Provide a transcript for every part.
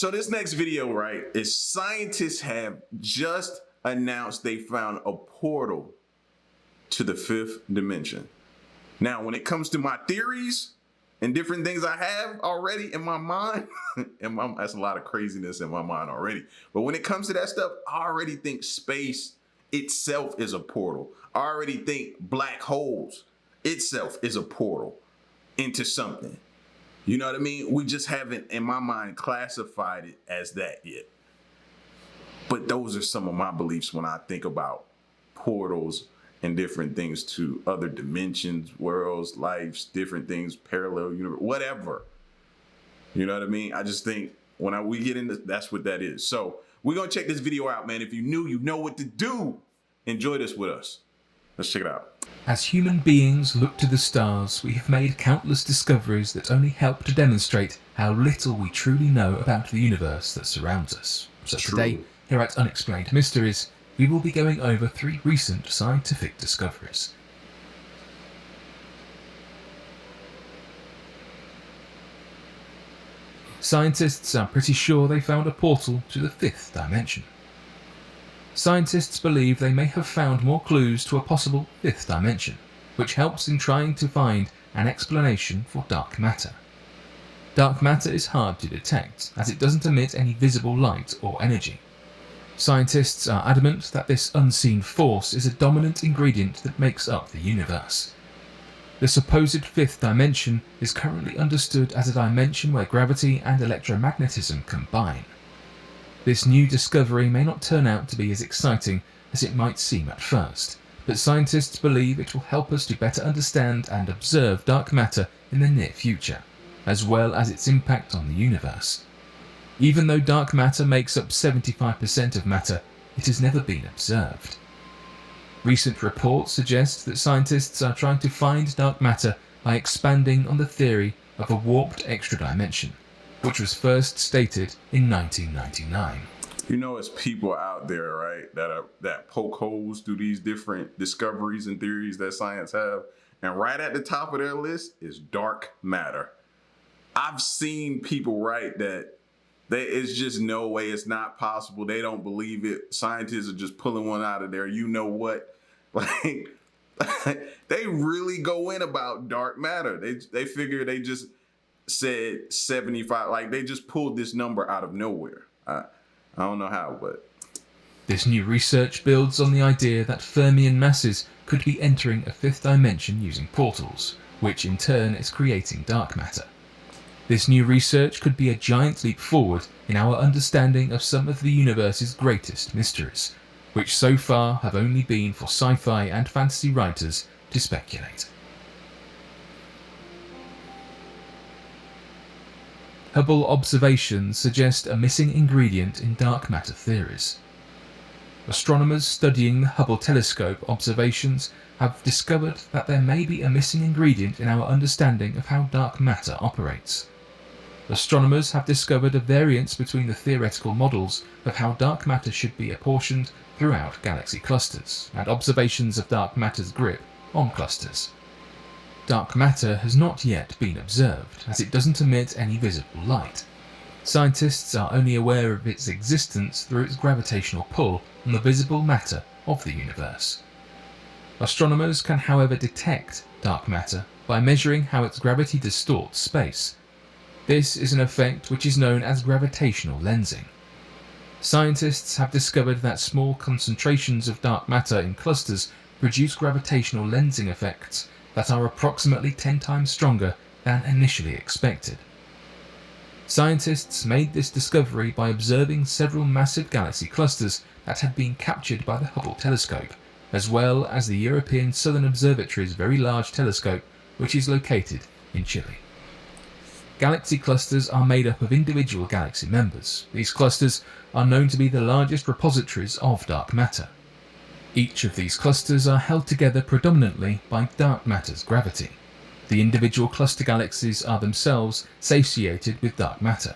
So this next video, right, is scientists have just announced they found a portal to the fifth dimension. Now, when it comes to my theories and different things I have already in my mind, that's a lot of craziness in my mind already. But when it comes to that stuff, I already think space itself is a portal. I already think black holes itself is a portal into something. You know what I mean? We just haven't, in my mind, classified it as that yet. But those are some of my beliefs when I think about portals and different things to other dimensions, worlds, lives, different things, parallel universe, whatever. You know what I mean? I just think when we get into, that's what that is. So we're going to check this video out, man. If you're new, you know what to do. Enjoy this with us. Let's check it out. As human beings look to the stars, we have made countless discoveries that only help to demonstrate how little we truly know about the universe that surrounds us. So today, here at Unexplained Mysteries, we will be going over 3 recent scientific discoveries. Scientists are pretty sure they found a portal to the 5th dimension. Scientists believe they may have found more clues to a possible 5th dimension, which helps in trying to find an explanation for dark matter. Dark matter is hard to detect, as it doesn't emit any visible light or energy. Scientists are adamant that this unseen force is a dominant ingredient that makes up the universe. The supposed 5th dimension is currently understood as a dimension where gravity and electromagnetism combine. This new discovery may not turn out to be as exciting as it might seem at first, but scientists believe it will help us to better understand and observe dark matter in the near future, as well as its impact on the universe. Even though dark matter makes up 75% of matter, it has never been observed. Recent reports suggest that scientists are trying to find dark matter by expanding on the theory of a warped extra dimension, which was first stated in 1999. You know, it's people out there, right, that poke holes through these different discoveries and theories that science have, and right at the top of their list is dark matter. I've seen people write that it's just no way, it's not possible. They don't believe it. Scientists are just pulling one out of there. You know what? Like, they really go in about dark matter. They figure they just said 75, like they just pulled this number out of nowhere. I don't know how, but. This new research builds on the idea that Fermion masses could be entering a 5th dimension using portals, which in turn is creating dark matter. This new research could be a giant leap forward in our understanding of some of the universe's greatest mysteries, which so far have only been for sci-fi and fantasy writers to speculate. Hubble observations suggest a missing ingredient in dark matter theories. Astronomers studying the Hubble telescope observations have discovered that there may be a missing ingredient in our understanding of how dark matter operates. Astronomers have discovered a variance between the theoretical models of how dark matter should be apportioned throughout galaxy clusters, and observations of dark matter's grip on clusters. Dark matter has not yet been observed, as it doesn't emit any visible light. Scientists are only aware of its existence through its gravitational pull on the visible matter of the universe. Astronomers can, however, detect dark matter by measuring how its gravity distorts space. This is an effect which is known as gravitational lensing. Scientists have discovered that small concentrations of dark matter in clusters produce gravitational lensing effects that are approximately 10 times stronger than initially expected. Scientists made this discovery by observing several massive galaxy clusters that had been captured by the Hubble telescope, as well as the European Southern Observatory's very large telescope, which is located in Chile. Galaxy clusters are made up of individual galaxy members. These clusters are known to be the largest repositories of dark matter. Each of these clusters are held together predominantly by dark matter's gravity. The individual cluster galaxies are themselves satiated with dark matter.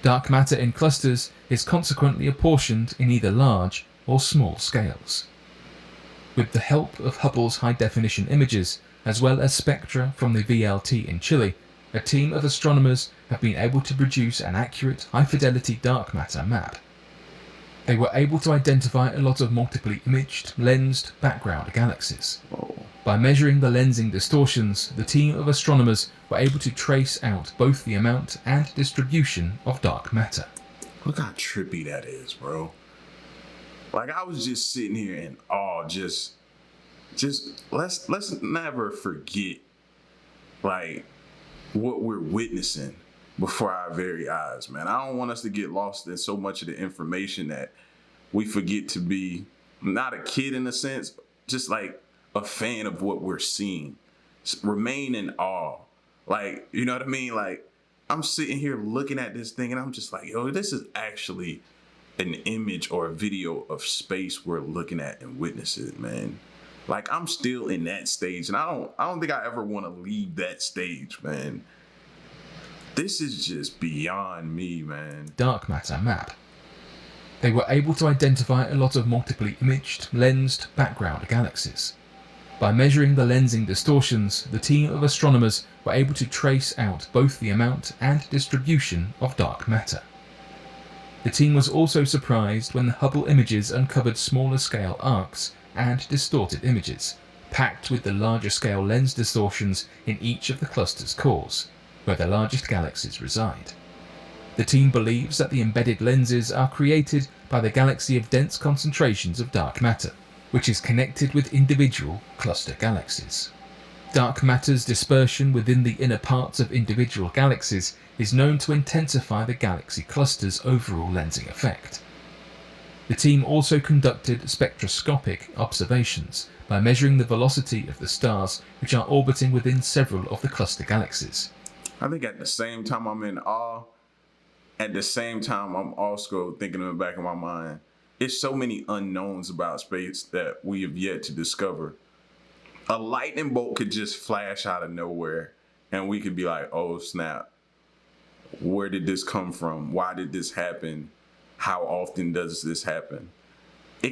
Dark matter in clusters is consequently apportioned in either large or small scales. With the help of Hubble's high-definition images, as well as spectra from the VLT in Chile, a team of astronomers have have been able to produce an accurate, high-fidelity dark matter map. They were able to identify a lot of multiply imaged, lensed background galaxies. By measuring the lensing distortions, the team of astronomers were able to trace out both the amount and distribution of dark matter. Look how trippy that is, bro. Like, I was just sitting here in awe. Just let's never forget, like, what we're witnessing before our very eyes, man. I don't want us to get lost in so much of the information that we forget to be not a kid in a sense, just like a fan of what we're seeing. Remain in awe. Like, you know what I mean? Like, I'm sitting here looking at this thing and I'm just like, yo, this is actually an image or a video of space we're looking at and witnessing, man. Like, I'm still in that stage, and I don't think I ever want to leave that stage, man. This is just beyond me, man. Dark matter map. They were able to identify a lot of multiply imaged, lensed background galaxies. By measuring the lensing distortions, the team of astronomers were able to trace out both the amount and distribution of dark matter. The team was also surprised when the Hubble images uncovered smaller scale arcs and distorted images, packed with the larger scale lens distortions in each of the cluster's cores, where the largest galaxies reside. The team believes that the embedded lenses are created by the galaxy of dense concentrations of dark matter, which is connected with individual cluster galaxies. Dark matter's dispersion within the inner parts of individual galaxies is known to intensify the galaxy cluster's overall lensing effect. The team also conducted spectroscopic observations by measuring the velocity of the stars which are orbiting within several of the cluster galaxies. I think at the same time I'm in awe, at the same time I'm also thinking in the back of my mind, it's so many unknowns about space that we have yet to discover. A lightning bolt could just flash out of nowhere and we could be like, oh snap, where did this come from? Why did this happen? How often does this happen? It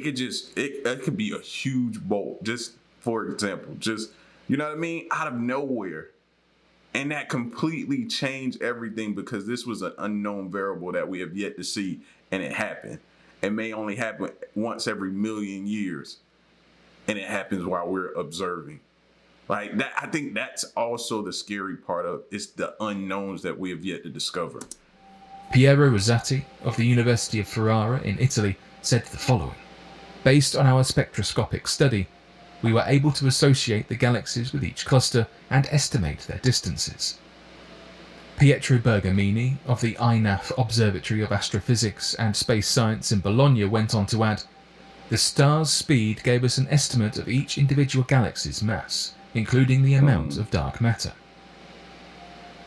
could be a huge bolt, just for example, just, you know what I mean? Out of nowhere. And that completely changed everything because this was an unknown variable that we have yet to see, and it happened. It may only happen once every million years, and it happens while we're observing. Like that, I think that's also the scary part of it's the unknowns that we have yet to discover. Piero Rosati of the University of Ferrara in Italy said the following: "Based on our spectroscopic study, we were able to associate the galaxies with each cluster and estimate their distances." Pietro Bergamini of the INAF Observatory of Astrophysics and Space Science in Bologna went on to add, "The star's speed gave us an estimate of each individual galaxy's mass, including the amount of dark matter."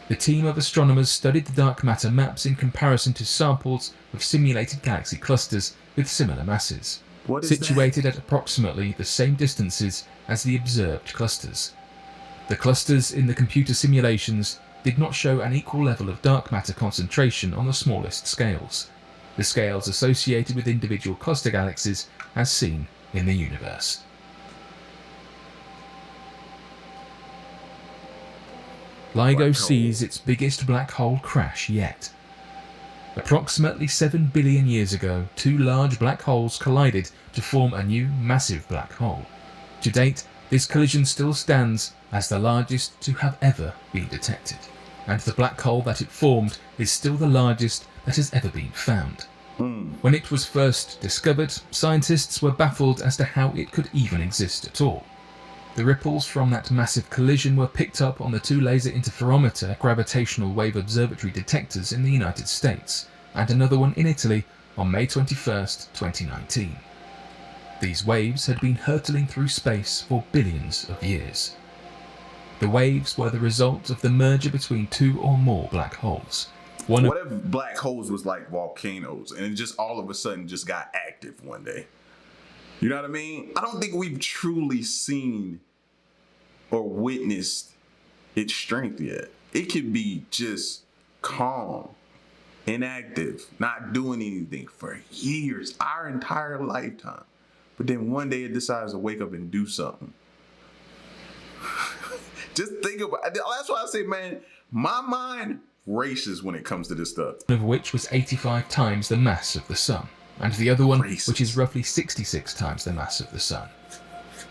The team of astronomers studied the dark matter maps in comparison to samples of simulated galaxy clusters with similar masses, situated at approximately the same distances as the observed clusters. The clusters in the computer simulations did not show an equal level of dark matter concentration on the smallest scales, the scales associated with individual cluster galaxies as seen in the universe. LIGO sees its biggest black hole crash yet. Approximately 7 billion years ago, two large black holes collided to form a new massive black hole. To date, this collision still stands as the largest to have ever been detected, and the black hole that it formed is still the largest that has ever been found. When it was first discovered, scientists were baffled as to how it could even exist at all. The ripples from that massive collision were picked up on the two laser interferometer gravitational wave observatory detectors in the United States, and another one in Italy on May 21st, 2019. These waves had been hurtling through space for billions of years. The waves were the result of the merger between two or more black holes. What if black holes was like volcanoes and it just all of a sudden just got active one day? You know what I mean? I don't think we've truly seen or witnessed its strength yet. It could be just calm, inactive, not doing anything for years, our entire lifetime. But then one day it decides to wake up and do something. Just think about it. That's why I say, man, my mind gracious when it comes to this stuff. Of which was 85 times the mass of the Sun, and the other one, Gracious. which is roughly 66 times the mass of the Sun.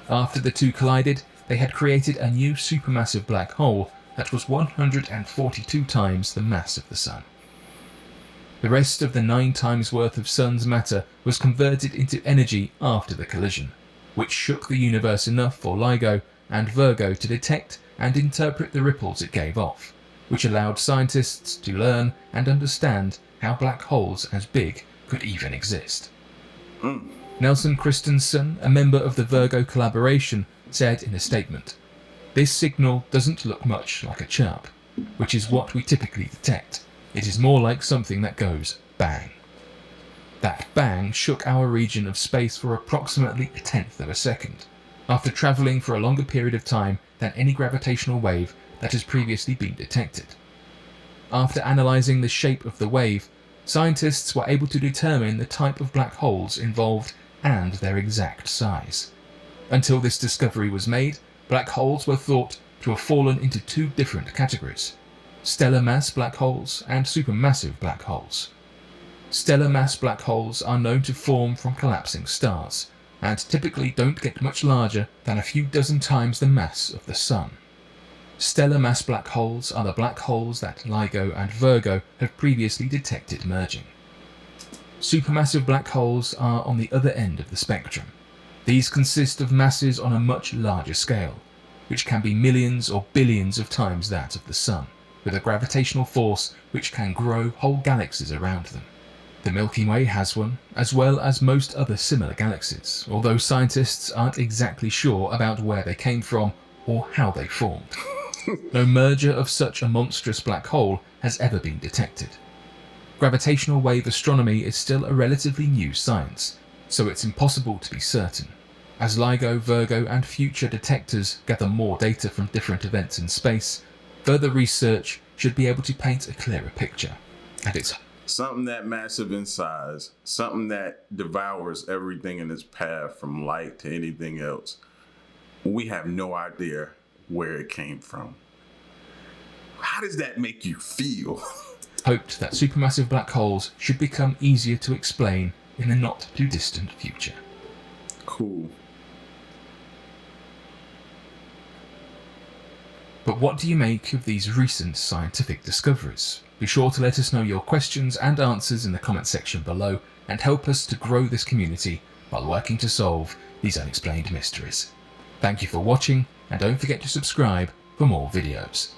After the two collided, they had created a new supermassive black hole that was 142 times the mass of the Sun. The rest of the 9 times worth of Sun's matter was converted into energy after the collision, which shook the universe enough for LIGO and Virgo to detect and interpret the ripples it gave off, which allowed scientists to learn and understand how black holes as big could even exist. Nelson Christensen, a member of the Virgo collaboration, said in a statement, "This signal doesn't look much like a chirp, which is what we typically detect. It is more like something that goes bang." That bang shook our region of space for approximately 1/10 of a second, after travelling for a longer period of time than any gravitational wave that has previously been detected. After analysing the shape of the wave, scientists were able to determine the type of black holes involved and their exact size. Until this discovery was made, black holes were thought to have fallen into 2 different categories: stellar mass black holes and supermassive black holes. Stellar mass black holes are known to form from collapsing stars, and typically don't get much larger than a few dozen times the mass of the Sun. Stellar mass black holes are the black holes that LIGO and Virgo have previously detected merging. Supermassive black holes are on the other end of the spectrum. These consist of masses on a much larger scale, which can be millions or billions of times that of the Sun, with a gravitational force which can grow whole galaxies around them. The Milky Way has one, as well as most other similar galaxies, although scientists aren't exactly sure about where they came from or how they formed. No merger of such a monstrous black hole has ever been detected. Gravitational wave astronomy is still a relatively new science, so it's impossible to be certain. As LIGO, Virgo and future detectors gather more data from different events in space, further research should be able to paint a clearer picture. And it's Something that massive in size, something that devours everything in its path from light to anything else. We have no idea where it came from. How does that make you feel? hoped that supermassive black holes should become easier to explain in the not too distant future. Cool. But what do you make of these recent scientific discoveries? Be sure to let us know your questions and answers in the comment section below and help us to grow this community while working to solve these unexplained mysteries. Thank you for watching, and don't forget to subscribe for more videos.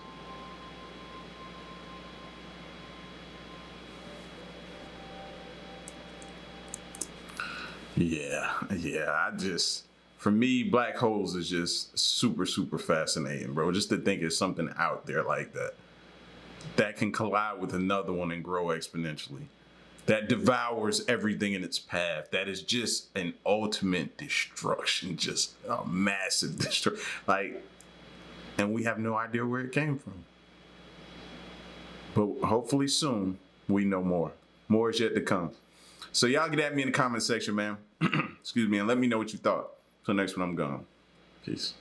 Yeah, for me, black holes is just super, super fascinating, bro. Just to think there's something out there like that can collide with another one and grow exponentially, that devours everything in its path, that is just an ultimate destruction, just a massive destruction. And we have no idea where it came from. But hopefully soon we know more. More is yet to come. So y'all get at me in the comment section, man. Excuse me, and let me know what you thought. Till next one, I'm gone. Peace.